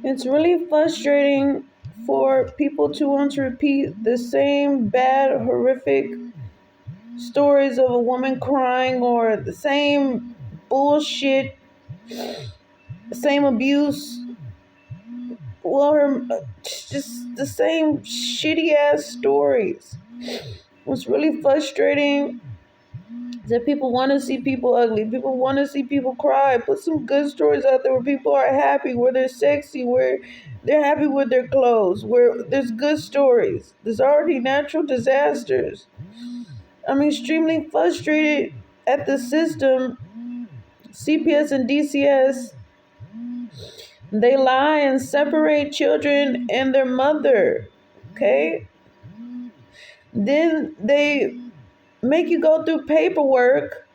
It's really frustrating for people to want to repeat the same bad, horrific stories of a woman crying or the same bullshit, same abuse. Well, just the same shitty ass stories. What's really frustrating is that people want to see people ugly. People want to see people cry. Put some good stories out there where people are happy, where they're sexy, where they're happy with their clothes, where there's good stories. There's already natural disasters. I'm extremely frustrated at the system, CPS and DCS. They lie and separate children and their mother. Okay? Then they make you go through paperwork.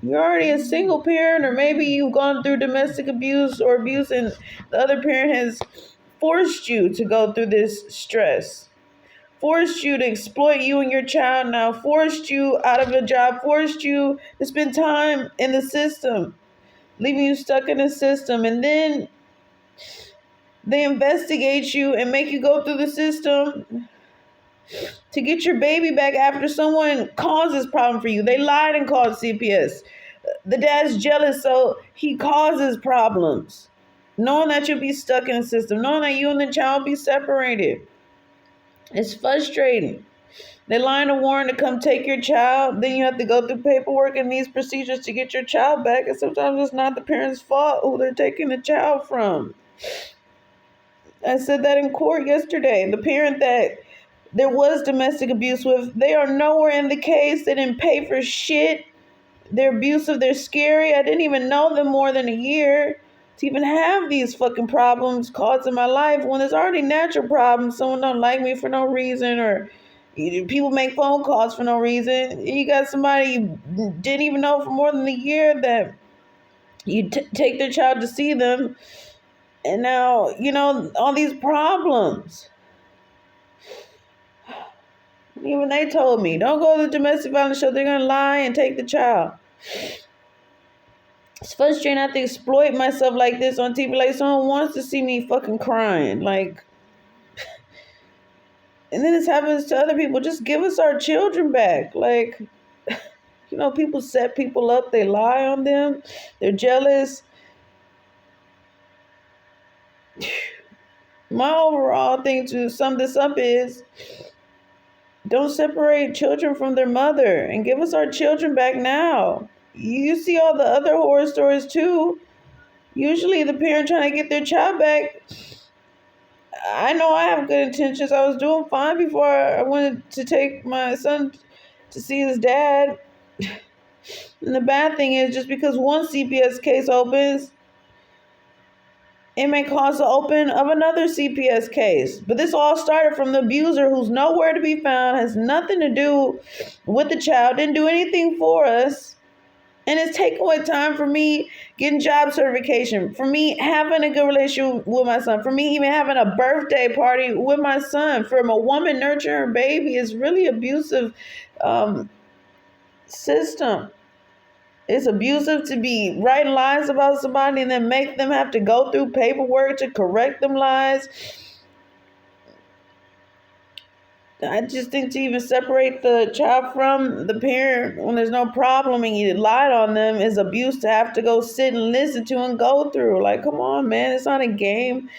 You're already a single parent, or maybe you've gone through domestic abuse or abuse, and the other parent has forced you to go through this stress, forced you to exploit you and your child now, forced you out of a job, forced you to spend time in the system, leaving you stuck in the system. And then they investigate you and make you go through the system to get your baby back after someone causes problem for you. They lied and called CPS. The dad's jealous, so he causes problems, knowing that you'll be stuck in the system, knowing that you and the child will be separated. It's frustrating. They line a warrant to come take your child. Then you have to go through paperwork and these procedures to get your child back. And sometimes it's not the parent's fault who they're taking the child from. I said that in court yesterday. The parent that there was domestic abuse with, they are nowhere in the case. They didn't pay for shit. They're abusive. They're scary. I didn't even know them more than a year to even have these fucking problems caused in my life when there's already natural problems. Someone don't like me for no reason, or people make phone calls for no reason. You got somebody you didn't even know for more than a year that you take their child to see them, and now all these problems. Even they told me, don't go to the domestic violence show. They're going to lie and take the child. It's frustrating. I have to exploit myself like this on TV. Like someone wants to see me fucking crying. Like, and then this happens to other people. Just give us our children back. Like, people set people up. They lie on them. They're jealous. My overall thing to sum this up is, don't separate children from their mother and give us our children back now. You see all the other horror stories too. Usually the parent trying to get their child back. I know I have good intentions. I was doing fine before I wanted to take my son to see his dad. And the bad thing is, just because one CPS case opens, it may cause the open of another CPS case. But this all started from the abuser who's nowhere to be found, has nothing to do with the child, didn't do anything for us. And it's taking away time for me getting job certification, for me having a good relationship with my son, for me even having a birthday party with my son. From a woman nurturing her baby is really abusive system. It's abusive to be writing lies about somebody and then make them have to go through paperwork to correct them lies. I just think to even separate the child from the parent when there's no problem and you lied on them is abuse to have to go sit and listen to and go through. Like, come on, man. It's not a game.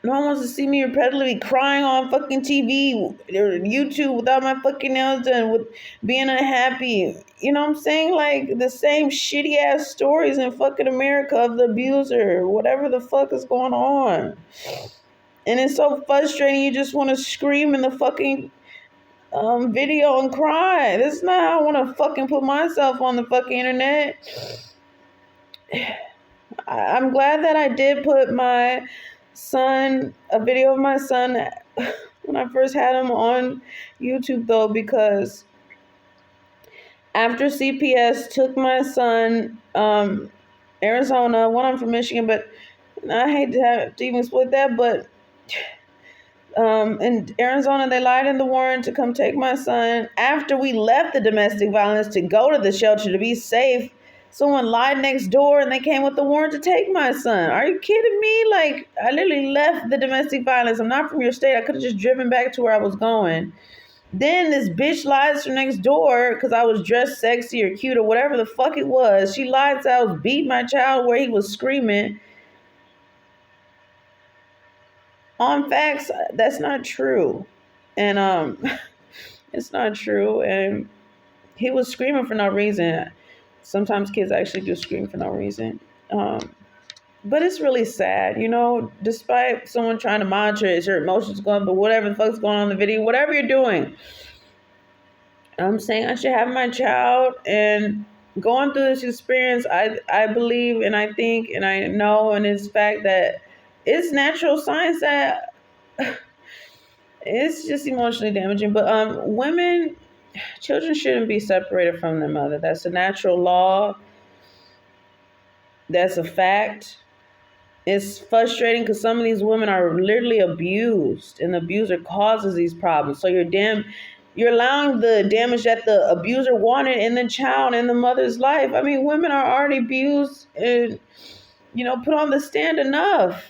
No one wants to see me repetitively crying on fucking TV or YouTube without my fucking nails done, with being unhappy. You know what I'm saying? Like the same shitty ass stories in fucking America of the abuser, whatever the fuck is going on. And it's so frustrating. You just want to scream in the fucking video and cry. This is not how I want to fucking put myself on the fucking internet. I'm glad that I did put my son, a video of my son when I first had him on YouTube though, because after CPS took my son, Arizona, one I'm from Michigan, but I hate to have to even split that, but in Arizona, they lied in the warrant to come take my son after we left the domestic violence to go to the shelter to be safe. Someone lied next door and they came with the warrant to take my son. Are you kidding me? Like, I literally left the domestic violence. I'm not from your state. I could have just driven back to where I was going. Then this bitch lies from next door because I was dressed sexy or cute or whatever the fuck it was. She lied to I was beating my child where he was screaming. On facts, that's not true. And it's not true. And he was screaming for no reason. Sometimes kids actually do scream for no reason. But it's really sad, despite someone trying to monitor your emotions going, but whatever the fuck's going on in the video, whatever you're doing, I'm saying I should have my child. And going through this experience, I believe and I think and I know, and it's fact that it's natural science that it's just emotionally damaging. But children shouldn't be separated from their mother. That's a natural law. That's a fact. It's frustrating because some of these women are literally abused, and the abuser causes these problems. So you're allowing the damage that the abuser wanted in the child and the mother's life. I mean, women are already abused and put on the stand enough,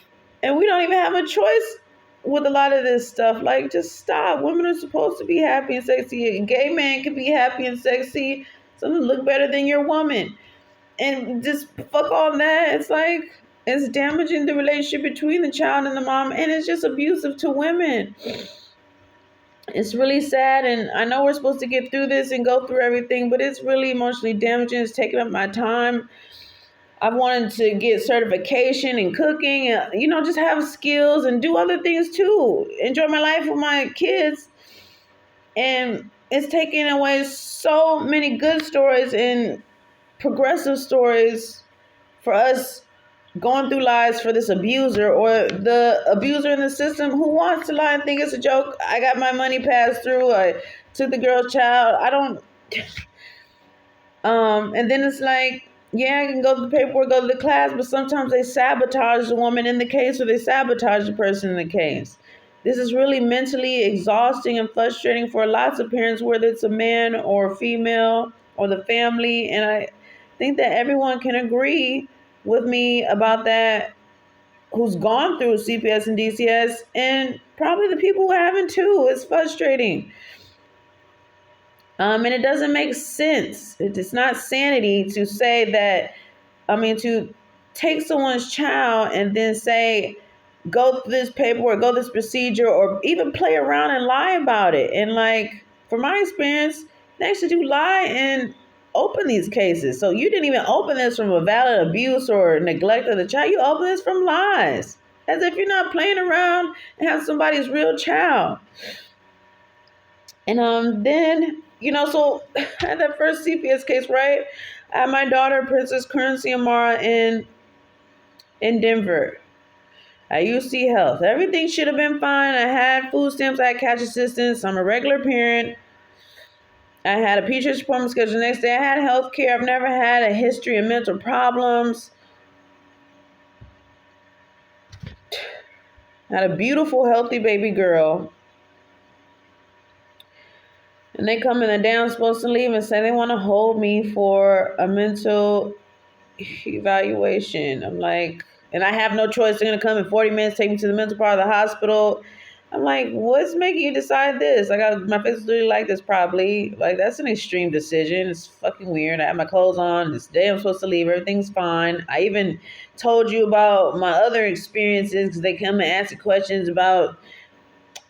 and we don't even have a choice with a lot of this stuff. Like, just stop. Women are supposed to be happy and sexy. A gay man can be happy and sexy. Something look better than your woman, and just fuck all that. It's like, it's damaging the relationship between the child and the mom, and it's just abusive to women. It's really sad, and I know we're supposed to get through this and go through everything, but it's really emotionally damaging. It's taking up my time. I wanted to get certification in cooking and, just have skills and do other things too. Enjoy my life with my kids. And it's taking away so many good stories and progressive stories for us going through lies for this abuser or the abuser in the system who wants to lie and think it's a joke. I got my money passed through. I took the girl's child. I don't. And then it's like, yeah, I can go to the paperwork, go to the class, but sometimes they sabotage the woman in the case or they sabotage the person in the case. This is really mentally exhausting and frustrating for lots of parents, whether it's a man or a female or the family. And I think that everyone can agree with me about that who's gone through CPS and DCS, and probably the people who haven't too. It's frustrating. And it doesn't make sense. It's not sanity to say that, to take someone's child and then say, go through this paperwork, go through this procedure, or even play around and lie about it. And like, from my experience, they actually do lie and open these cases. So you didn't even open this from a valid abuse or neglect of the child. You open this from lies, as if you're not playing around and have somebody's real child. And then, so I had that first CPS case, right? I had my daughter, Princess Currency Amara, in Denver. I used UC Health. Everything should have been fine. I had food stamps. I had cash assistance. I'm a regular parent. I had a pediatrician appointment scheduled the next day. I had health care. I've never had a history of mental problems. I had a beautiful, healthy baby girl. And they come in the day I'm supposed to leave and say they want to hold me for a mental evaluation. I'm like, and I have no choice. They're going to come in 40 minutes, take me to the mental part of the hospital. I'm like, what's making you decide this? Like, my face is really like this probably. Like, that's an extreme decision. It's fucking weird. I have my clothes on. This day I'm supposed to leave. Everything's fine. I even told you about my other experiences because they come and ask you questions about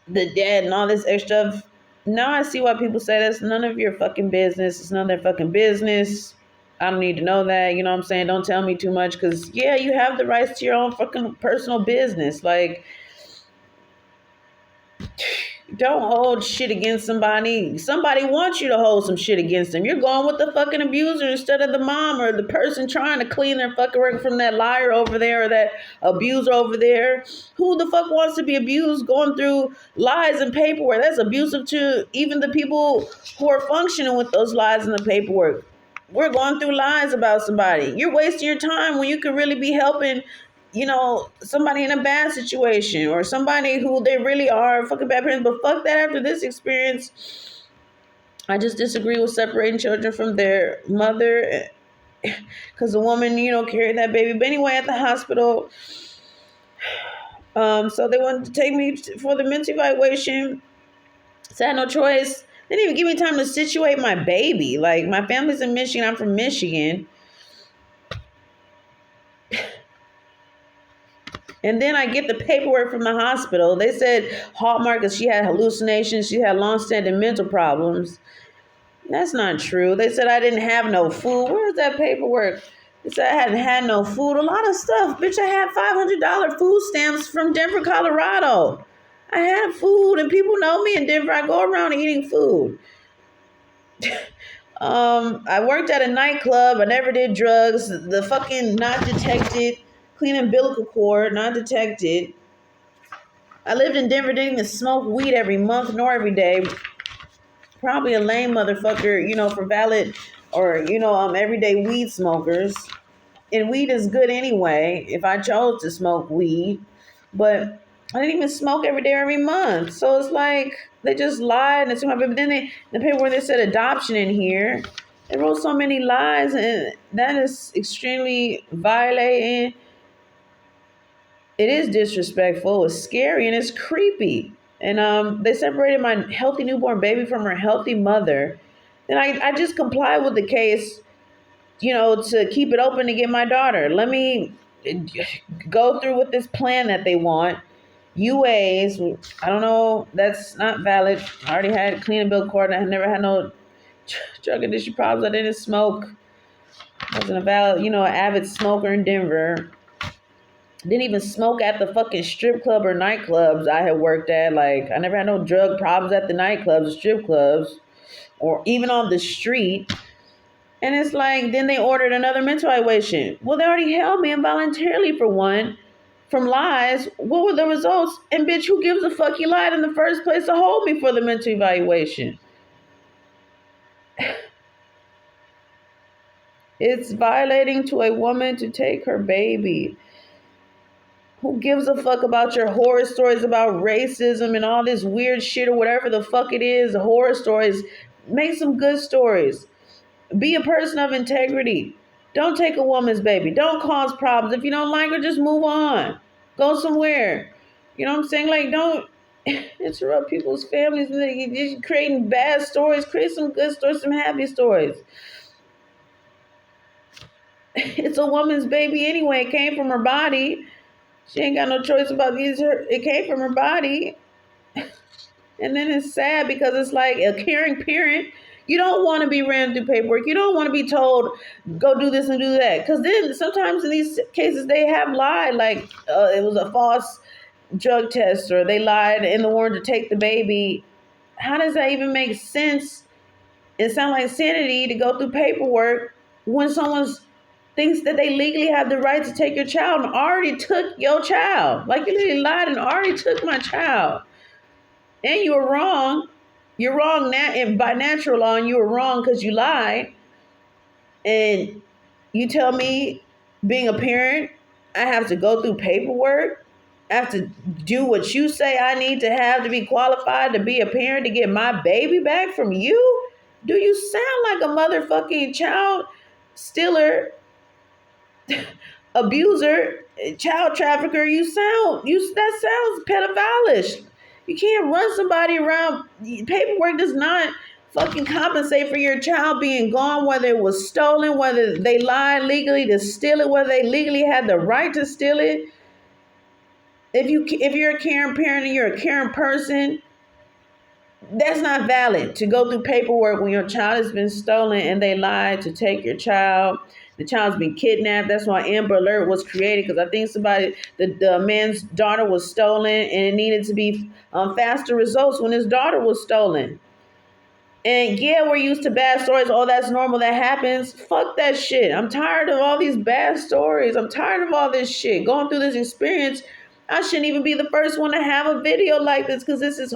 the dead and all this extra stuff. Now I see why people say that's none of your fucking business. It's none of their fucking business. I don't need to know that. You know what I'm saying? Don't tell me too much because, yeah, you have the rights to your own fucking personal business. Like, don't hold shit against somebody. Somebody wants you to hold some shit against them. You're going with the fucking abuser instead of the mom or the person trying to clean their fucking record from that liar over there or that abuser over there. Who the fuck wants to be abused going through lies and paperwork? That's abusive to even the people who are functioning with those lies and the paperwork. We're going through lies about somebody. You're wasting your time when you could really be helping somebody in a bad situation or somebody who they really are fucking bad parents. But fuck that, after this experience, I just disagree with separating children from their mother because the woman, carried that baby. But anyway, at the hospital, so they wanted to take me for the mental evaluation. So I had no choice. They didn't even give me time to situate my baby. Like, my family's in Michigan. I'm from Michigan. And then I get the paperwork from the hospital. They said Hallmark, because she had hallucinations. She had long-standing mental problems. That's not true. They said I didn't have no food. Where's that paperwork? They said I hadn't had no food. A lot of stuff. Bitch, I had $500 food stamps from Denver, Colorado. I had food, and people know me in Denver. I go around eating food. I worked at a nightclub. I never did drugs. The fucking not detected, clean umbilical cord, not detected. I lived in Denver, didn't even smoke weed every month nor every day. Probably a lame motherfucker, for valid or, everyday weed smokers. And weed is good anyway, if I chose to smoke weed. But I didn't even smoke every day or every month. So it's like they just lied. And but then the paperwork, they said adoption in here. They wrote so many lies, and that is extremely violating. It is disrespectful. It's scary, and it's creepy. And they separated my healthy newborn baby from her healthy mother. And I just complied with the case, to keep it open to get my daughter. Let me go through with this plan that they want. UAs, I don't know, that's not valid. I already had clean and bill cord. I never had no drug addiction problems. I didn't smoke. I wasn't a valid, avid smoker in Denver. Didn't even smoke at the fucking strip club or nightclubs I had worked at. Like, I never had no drug problems at the nightclubs, strip clubs, or even on the street. And it's like, then they ordered another mental evaluation. Well, they already held me involuntarily for one from lies. What were the results? And bitch, who gives a fuck? You lied in the first place to hold me for the mental evaluation. It's violating to a woman to take her baby. Who gives a fuck about your horror stories about racism and all this weird shit or whatever the fuck it is? Horror stories. Make some good stories. Be a person of integrity. Don't take a woman's baby. Don't cause problems. If you don't like her, just move on. Go somewhere. You know what I'm saying? Like, don't interrupt people's families. You're creating bad stories. Create some good stories, some happy stories. It's a woman's baby anyway. It came from her body. She ain't got no choice about these. It came from her body. And then it's sad because it's like a caring parent. You don't want to be ran through paperwork. You don't want to be told, go do this and do that. Because then sometimes in these cases, they have lied. Like it was a false drug test, or they lied in the warrant to take the baby. How does that even make sense? It sounds like insanity to go through paperwork when someone thinks that they legally have the right to take your child and already took your child. Like, you literally lied and already took my child. And you were wrong. You're wrong by natural law, and you were wrong because you lied. And you tell me, being a parent, I have to go through paperwork. I have to do what you say I need to have to be qualified to be a parent to get my baby back from you? Do you sound like a motherfucking child stealer, abuser, child trafficker? That sounds pedophilish. You can't run somebody around. Paperwork does not fucking compensate for your child being gone, whether it was stolen, whether they lied legally to steal it, whether they legally had the right to steal it. If you're a caring parent and you're a caring person, that's not valid to go through paperwork when your child has been stolen and they lied to take your child. The child's been kidnapped. That's why Amber Alert was created, because I think the man's daughter was stolen, and it needed to be faster results when his daughter was stolen. And yeah, we're used to bad stories. Oh, that's normal. That happens. Fuck that shit. I'm tired of all these bad stories. I'm tired of all this shit. Going through this experience, I shouldn't even be the first one to have a video like this, because this is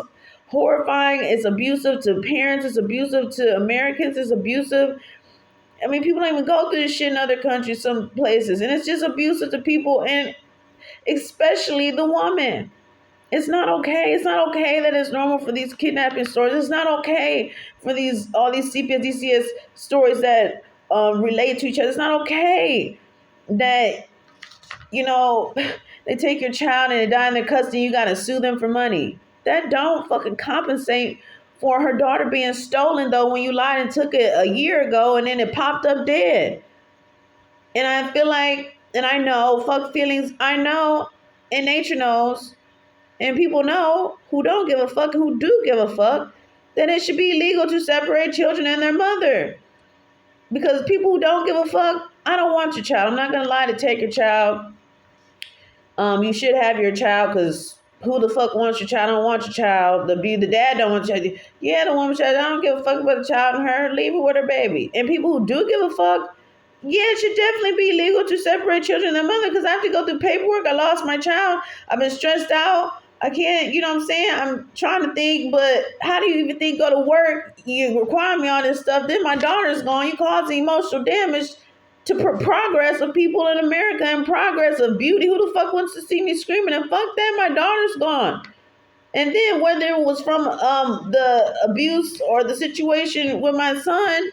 horrifying. It's abusive to parents. It's abusive to Americans. It's abusive. I mean, people don't even go through this shit in other countries, some places. And it's just abusive to people, and especially the woman. It's not okay. It's not okay that it's normal for these kidnapping stories. It's not okay for all these CPS, DCS stories that, relate to each other. It's not okay that, they take your child and they die in their custody. You got to sue them for money. That don't fucking compensate for her daughter being stolen, though, when you lied and took it a year ago and then it popped up dead. And I feel like, and I know, fuck feelings, I know, and nature knows, and people know who don't give a fuck and who do give a fuck, that it should be illegal to separate children and their mother. Because people who don't give a fuck, I don't want your child. I'm not going to lie to take your child. You should have your child, because who the fuck wants your child? I don't want your child. The dad don't want your child. Yeah, the woman child. I don't give a fuck about the child and her. Leave her with her baby. And people who do give a fuck, yeah, it should definitely be illegal to separate children and their mother, because I have to go through paperwork. I lost my child. I've been stressed out. I can't, you know what I'm saying? I'm trying to think, but how do you even think go to work? You require me all this stuff. Then my daughter's gone. You cause emotional damage to progress of people in America and progress of beauty. Who the fuck wants to see me screaming? And fuck that, my daughter's gone. And then whether it was from the abuse or the situation with my son,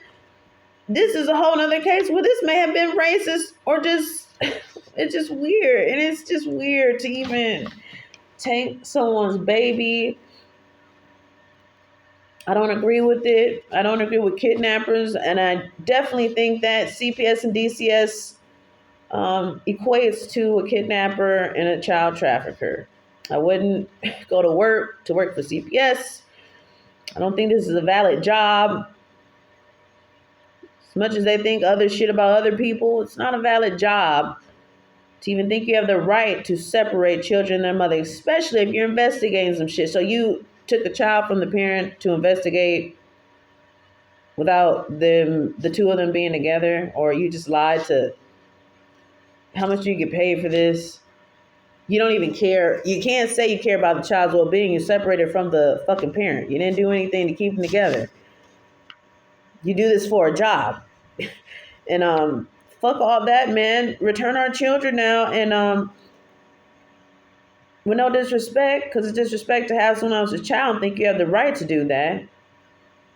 this is a whole nother case where this may have been racist or just, it's just weird. And it's just weird to even take someone's baby. I don't agree with it. I don't agree with kidnappers. And I definitely think that CPS and DCS equates to a kidnapper and a child trafficker. I wouldn't go to work for CPS. I don't think this is a valid job. As much as they think other shit about other people, it's not a valid job to even think you have the right to separate children and their mother, especially if you're investigating some shit. So you took the child from the parent to investigate without them, the two of them being together, or you just lied to how much do you get paid for this? You don't even care. You can't say you care about the child's well-being. You're separated from the fucking parent. You didn't do anything to keep them together. You do this for a job. And fuck all that, man. Return our children now. And with no disrespect, because it's disrespect to have someone else's child and think you have the right to do that.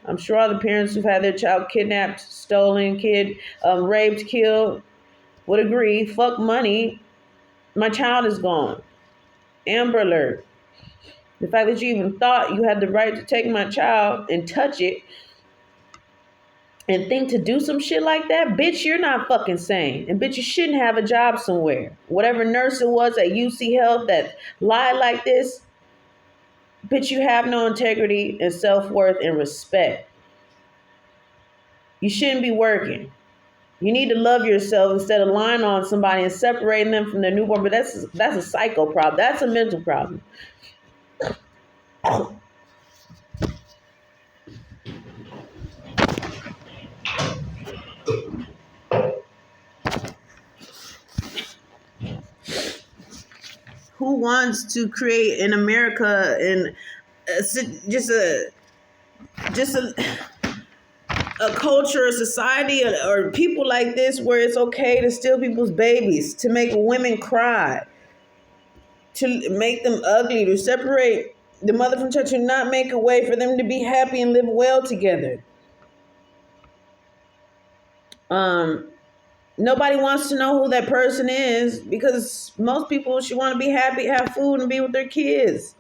I'm sure all the parents who've had their child kidnapped, stolen, raped, killed would agree. Fuck money. My child is gone. Amber Alert. The fact that you even thought you had the right to take my child and touch it and think to do some shit like that, bitch, you're not fucking sane. And bitch, you shouldn't have a job somewhere. Whatever nurse it was at UC Health that lied like this, bitch, you have no integrity and self-worth and respect. You shouldn't be working. You need to love yourself instead of lying on somebody and separating them from their newborn. But that's a psycho problem. That's a mental problem. Who wants to create in America and just a culture, a society, or people like this where it's okay to steal people's babies, to make women cry, to make them ugly, to separate the mother from child, to not make a way for them to be happy and live well together. Nobody wants to know who that person is because most people should want to be happy, have food, and be with their kids.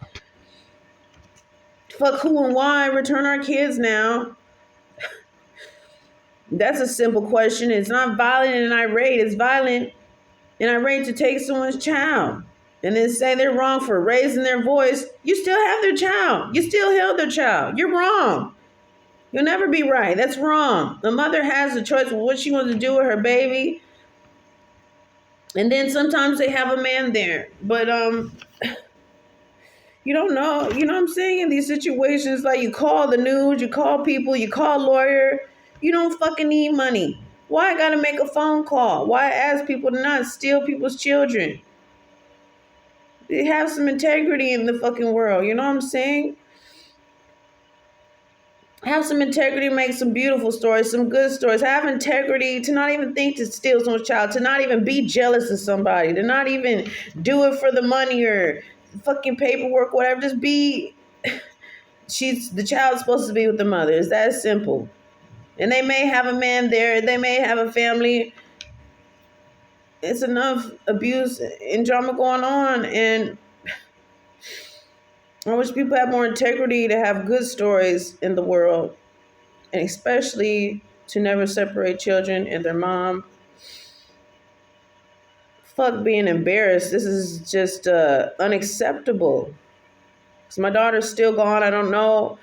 Fuck who and why. Return our kids now. That's a simple question. It's not violent and irate. It's violent and irate to take someone's child and then say they're wrong for raising their voice. You still have their child. You still held their child. You're wrong. You'll never be right. That's wrong. The mother has the choice of what she wants to do with her baby. And then sometimes they have a man there. But you don't know. You know what I'm saying? In these situations, like you call the news, you call people, you call a lawyer. You don't fucking need money. Why I gotta make a phone call? Why ask people to not steal people's children? They have some integrity in the fucking world. You know what I'm saying? Have some integrity, make some beautiful stories, some good stories. Have integrity to not even think to steal someone's child, to not even be jealous of somebody, to not even do it for the money or fucking paperwork, whatever. Just be, the child's supposed to be with the mother. It's that simple. And they may have a man there, they may have a family. It's enough abuse and drama going on, and I wish people had more integrity to have good stories in the world, and especially to never separate children and their mom. Fuck being embarrassed. This is just unacceptable. So my daughter's still gone. I don't know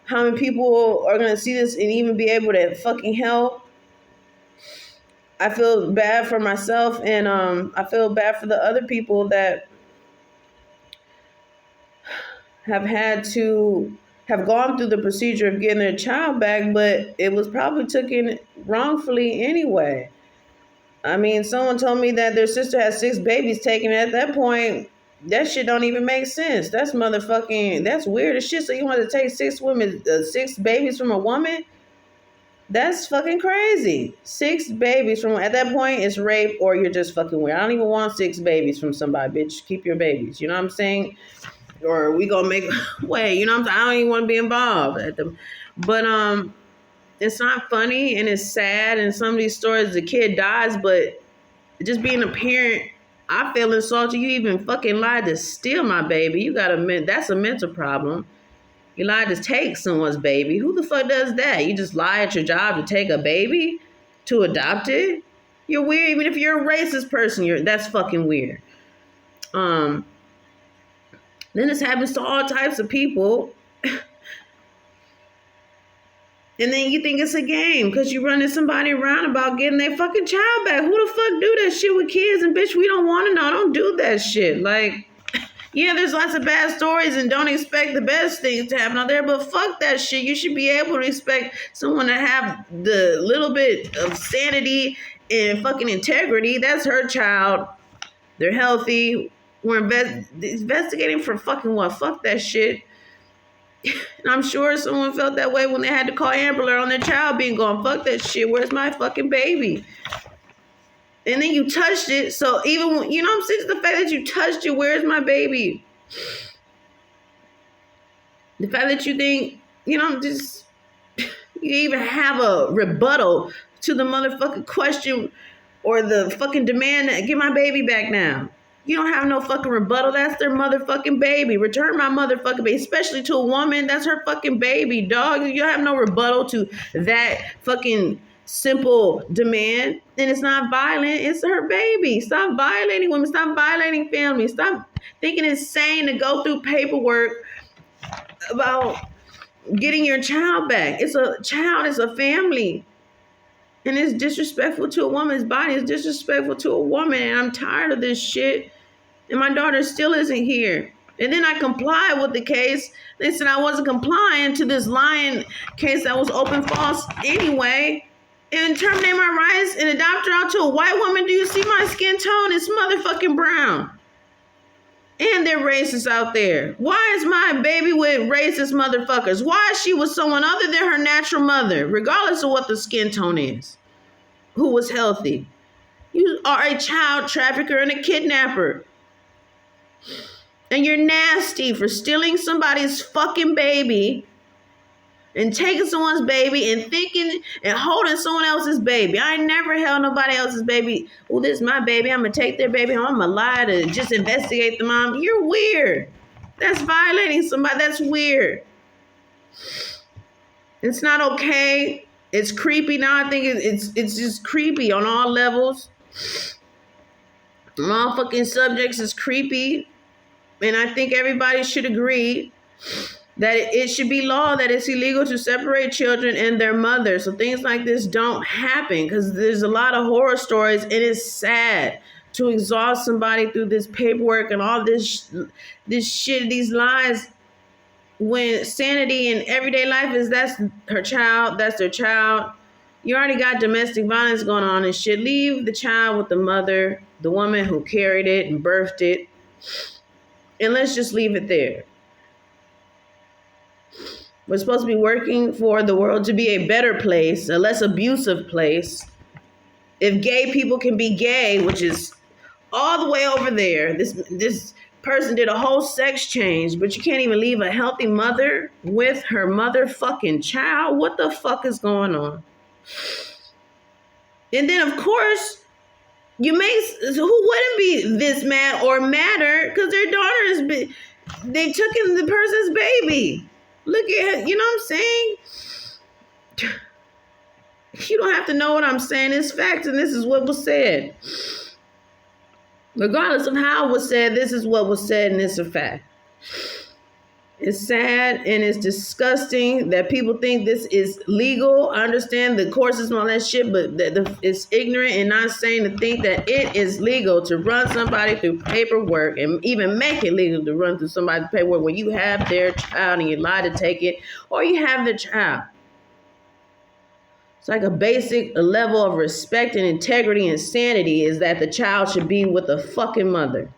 how many people are going to see this and even be able to fucking help. I feel bad for myself, and I feel bad for the other people that have had to have gone through the procedure of getting their child back, but it was probably taken wrongfully anyway. I mean, someone told me that their sister had 6 babies taken. At that point, that shit don't even make sense. That's motherfucking, that's weird as shit. So you want to take 6 babies from a woman? That's fucking crazy. 6 babies from, at that point, it's rape or you're just fucking weird. I don't even want 6 babies from somebody, bitch. Keep your babies. You know what I'm saying? Or we gonna make way. You know what I'm saying? I don't even want to be involved at them. But it's not funny and it's sad. And some of these stories, the kid dies, but just being a parent, I feel insulted. You even fucking lied to steal my baby. You gotta, that's a mental problem. You lied to take someone's baby. Who the fuck does that? You just lie at your job to take a baby, to adopt it? You're weird. Even if you're a racist person, that's fucking weird. Then this happens to all types of people. And then you think it's a game because you running somebody around about getting their fucking child back. Who the fuck do that shit with kids? And bitch, we don't want to know. Don't do that shit. Like, yeah, there's lots of bad stories and don't expect the best things to happen out there, but fuck that shit. You should be able to expect someone to have the little bit of sanity and fucking integrity. That's her child. They're healthy. We're investigating for fucking what? Fuck that shit. And I'm sure someone felt that way when they had to call Amber Alert on their child being gone. Fuck that shit. Where's my fucking baby? And then you touched it. So even when, you know what I'm saying? The fact that you touched it, where's my baby? The fact that you think, you know, just, you even have a rebuttal to the motherfucking question or the fucking demand that get my baby back now. You don't have no fucking rebuttal. That's their motherfucking baby. Return my motherfucking baby, especially to a woman. That's her fucking baby, dog. You have no rebuttal to that fucking simple demand. And it's not violent. It's her baby. Stop violating women. Stop violating families. Stop thinking it's sane to go through paperwork about getting your child back. It's a child. It's a family. And it's disrespectful to a woman's body. It's disrespectful to a woman. And I'm tired of this shit. And my daughter still isn't here. And then I complied with the case. They said I wasn't complying to this lying case that was open false anyway. And terminate my rights and adopt her out to a white woman. Do you see my skin tone? It's motherfucking brown. And they're racists out there. Why is my baby with racist motherfuckers? Why is she with someone other than her natural mother, regardless of what the skin tone is, who was healthy? You are a child trafficker and a kidnapper. And you're nasty for stealing somebody's fucking baby and taking someone's baby and thinking and holding someone else's baby. I ain't never held nobody else's baby. Oh, this is my baby. I'm going to take their baby home. I'm going to lie to just investigate the mom. You're weird. That's violating somebody. That's weird. It's not okay. It's creepy now. I think it's just creepy on all levels. On all fucking subjects is creepy. And I think everybody should agree that it should be law that it's illegal to separate children and their mother. So things like this don't happen because there's a lot of horror stories and it's sad to exhaust somebody through this paperwork and all this shit, these lies, when sanity in everyday life is that's her child, that's their child. You already got domestic violence going on and shit. Leave the child with the mother, the woman who carried it and birthed it. And let's just leave it there. We're supposed to be working for the world to be a better place, a less abusive place. If gay people can be gay, which is all the way over there, this person did a whole sex change, but you can't even leave a healthy mother with her motherfucking child. What the fuck is going on? And then, of course, who wouldn't be this mad or madder because their daughter they took in the person's baby. Look at, you know what I'm saying? You don't have to know what I'm saying. It's facts, and this is what was said. Regardless of how it was said, this is what was said, and it's a fact. It's sad and it's disgusting that people think this is legal. I understand the courses and all that shit, but it's ignorant and not sane to think that it is legal to run somebody through paperwork and even make it legal to run through somebody's paperwork when you have their child and you lie to take it, or you have the child. It's like a basic level of respect and integrity and sanity is that the child should be with the fucking mother.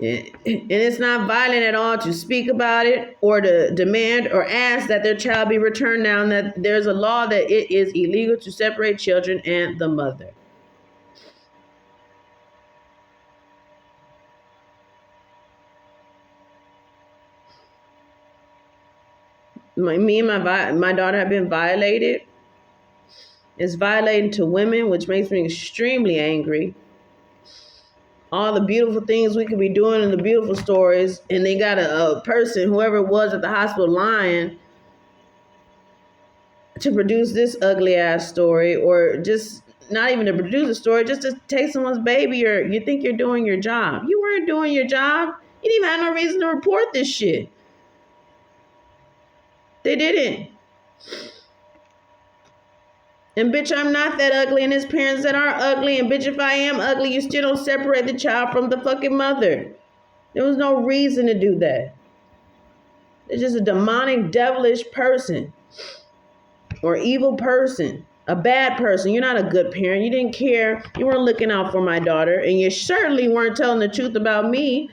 And it's not violent at all to speak about it or to demand or ask that their child be returned now, and that there's a law that it is illegal to separate children and the mother. Me and my daughter have been violated. It's violating to women, which makes me extremely angry. All the beautiful things we could be doing and the beautiful stories, and they got a person, whoever it was at the hospital, lying to produce this ugly ass story, or just not even to produce a story, just to take someone's baby, or you think you're doing your job. You weren't doing your job. You didn't even have no reason to report this shit. They didn't. And bitch, I'm not that ugly, and there's parents that are ugly, and bitch, if I am ugly, you still don't separate the child from the fucking mother. There was no reason to do that. It's just a demonic, devilish person or evil person, a bad person. You're not a good parent. You didn't care. You weren't looking out for my daughter, and you certainly weren't telling the truth about me.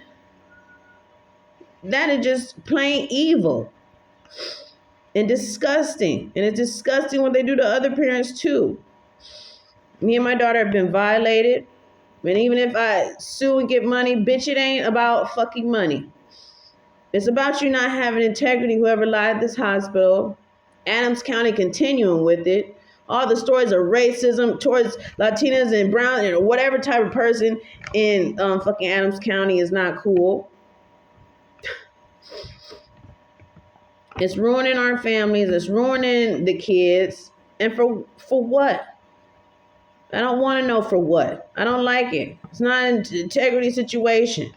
That is just plain evil. And disgusting. And it's disgusting what they do to other parents too. Me and my daughter have been violated. And even if I sue and get money, bitch, it ain't about fucking money. It's about you not having integrity, whoever lied at this hospital. Adams County continuing with it. All the stories of racism towards Latinas and brown and whatever type of person in fucking Adams County is not cool. It's ruining our families. It's ruining the kids. And for what? I don't want to know for what. I don't like it. It's not an integrity situation.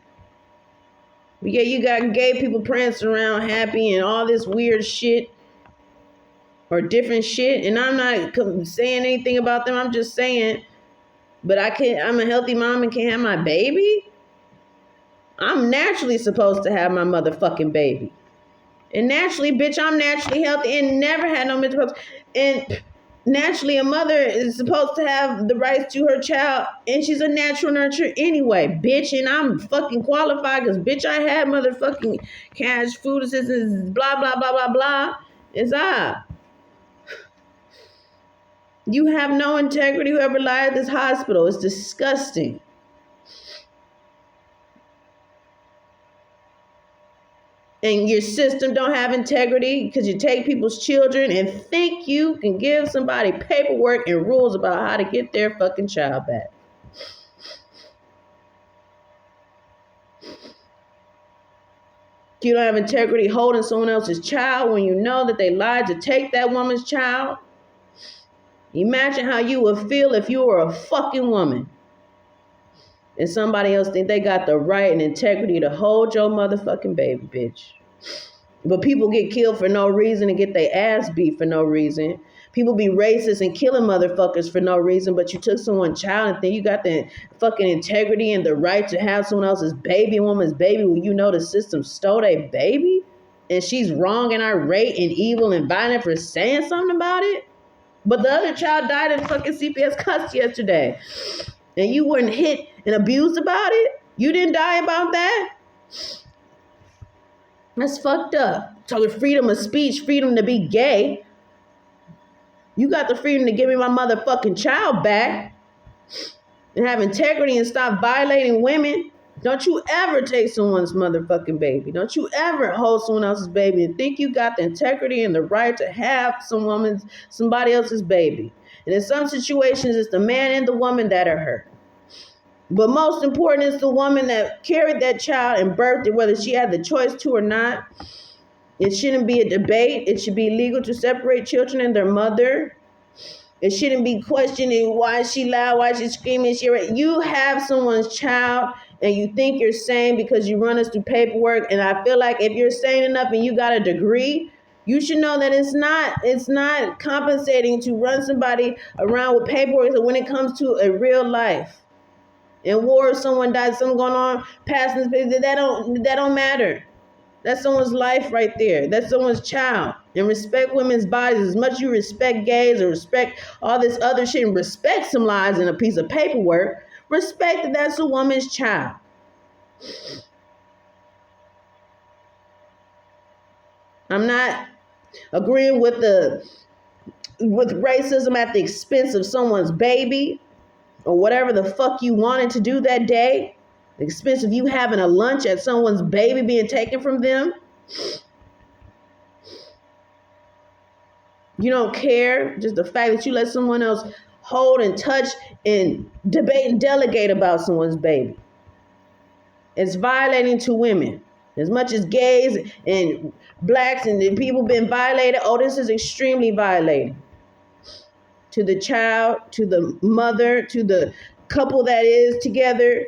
But yeah, you got gay people prancing around happy and all this weird shit or different shit. And I'm not saying anything about them. I'm just saying, but I'm a healthy mom and can't have my baby? I'm naturally supposed to have my motherfucking baby. And naturally, bitch, I'm naturally healthy and never had no mental problems. And naturally, a mother is supposed to have the rights to her child, and she's a natural nurturer anyway, bitch. And I'm fucking qualified because, bitch, I had motherfucking cash, food assistance, blah, blah, blah, blah, blah. It's You have no integrity, whoever lied at this hospital. It's disgusting. And your system don't have integrity because you take people's children and think you can give somebody paperwork and rules about how to get their fucking child back. You don't have integrity holding someone else's child when you know that they lied to take that woman's child. Imagine how you would feel if you were a fucking woman and somebody else think they got the right and integrity to hold your motherfucking baby, bitch. But people get killed for no reason and get their ass beat for no reason. People be racist and killing motherfuckers for no reason, but you took someone's child and think you got the fucking integrity and the right to have someone else's baby, woman's baby, when you know the system stole their baby? And she's wrong and irate and evil and violent for saying something about it? But the other child died in fucking CPS custody yesterday. And you weren't hit and abused about it? You didn't die about that? That's fucked up. Talking freedom of speech, freedom to be gay. You got the freedom to give me my motherfucking child back and have integrity and stop violating women Don't you ever take someone's motherfucking baby. Don't you ever hold someone else's baby and think you got the integrity and the right to have somebody else's baby. And in some situations, it's the man and the woman that are hurt. But most important is the woman that carried that child and birthed it, whether she had the choice to or not. It shouldn't be a debate. It should be legal to separate children and their mother. It shouldn't be questioning why is she loud, why is she screaming. You have someone's child and you think you're sane because you run us through paperwork. And I feel like if you're sane enough and you got a degree, you should know that it's not compensating to run somebody around with paperwork. So when it comes to a real life, in war, someone died, something going on, passing this, that don't matter. That's someone's life right there. That's someone's child. And respect women's bodies as much as you respect gays or respect all this other shit and respect some lies in a piece of paperwork. Respect that that's a woman's child. I'm not agreeing with racism at the expense of someone's baby or whatever the fuck you wanted to do that day. The expense of you having a lunch at someone's baby being taken from them. You don't care, just the fact that you let someone else hold and touch and debate and delegate about someone's baby. It's violating to women. As much as gays and blacks and people been violated, this is extremely violating. To the child, to the mother, to the couple that is together,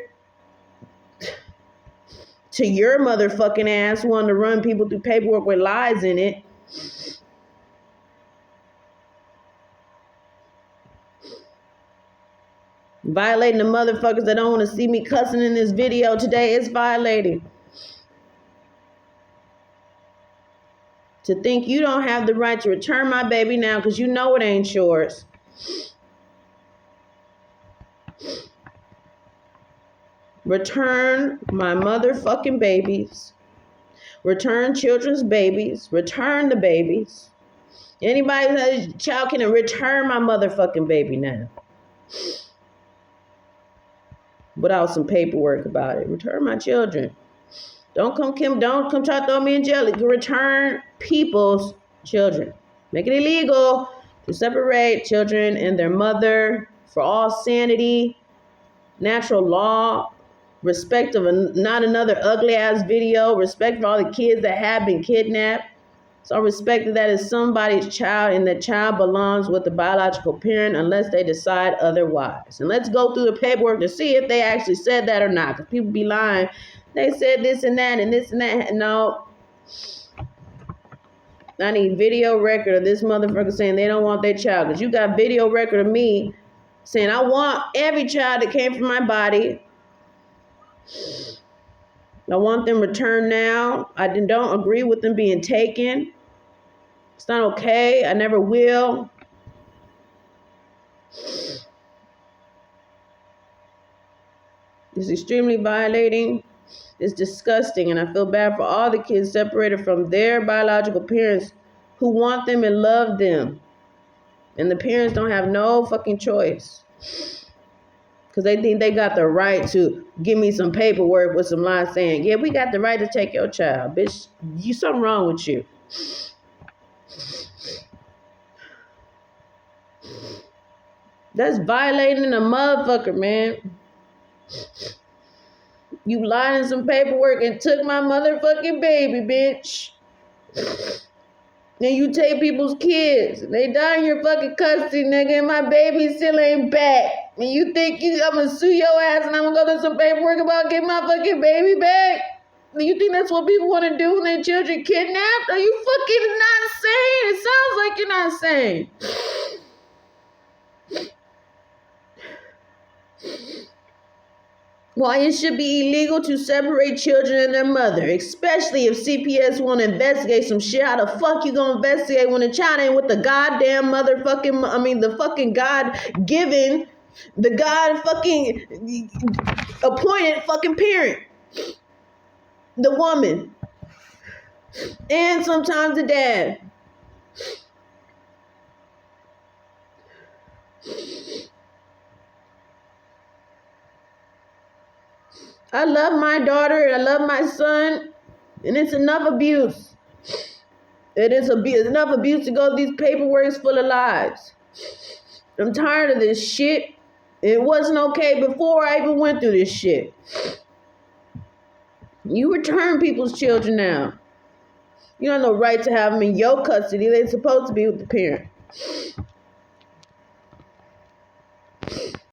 to your motherfucking ass wanting to run people through paperwork with lies in it. Violating the motherfuckers that don't want to see me cussing in this video today. It's violating. To think you don't have the right to return my baby now because you know it ain't yours. Return my motherfucking babies. Return children's babies. Return the babies. Anybody that has a child can return my motherfucking baby now. Without some paperwork about it. Return my children. Don't come try to throw me in jail. You can return people's children. Make it illegal to separate children and their mother for all sanity, natural law, respect of not another ugly ass video, respect for all the kids that have been kidnapped. So respect that is somebody's child and that child belongs with the biological parent unless they decide otherwise. And let's go through the paperwork to see if they actually said that or not. Because people be lying. They said this and that and this and that. No. I need video record of this motherfucker saying they don't want their child. Because you got video record of me saying I want every child that came from my body. I want them returned now. I don't agree with them being taken. It's not okay. I never will. It's extremely violating. It's disgusting. And I feel bad for all the kids separated from their biological parents who want them and love them. And the parents don't have no fucking choice. Because they think they got the right to give me some paperwork with some lines saying, yeah, we got the right to take your child. Bitch, something wrong with you. That's violating a motherfucker, man. You lied in some paperwork and took my motherfucking baby, bitch. And you take people's kids. They die in your fucking custody, nigga, and my baby still ain't back. And you think I'm gonna sue your ass and I'm gonna go do some paperwork about getting my fucking baby back? You think that's what people want to do when their children kidnapped? Are you fucking not sane? It sounds like you're not sane. Why it should be illegal to separate children and their mother, especially if CPS want to investigate some shit. How the fuck you gonna investigate when the child ain't with the goddamn the fucking God-given, the God fucking appointed fucking parent, the woman, and sometimes the dad. I love my daughter and I love my son, and it's enough abuse. It is enough abuse to go through these paperworks full of lies. I'm tired of this shit. It wasn't okay before I even went through this shit. You return people's children now. You don't have no right to have them in your custody. They're supposed to be with the parent.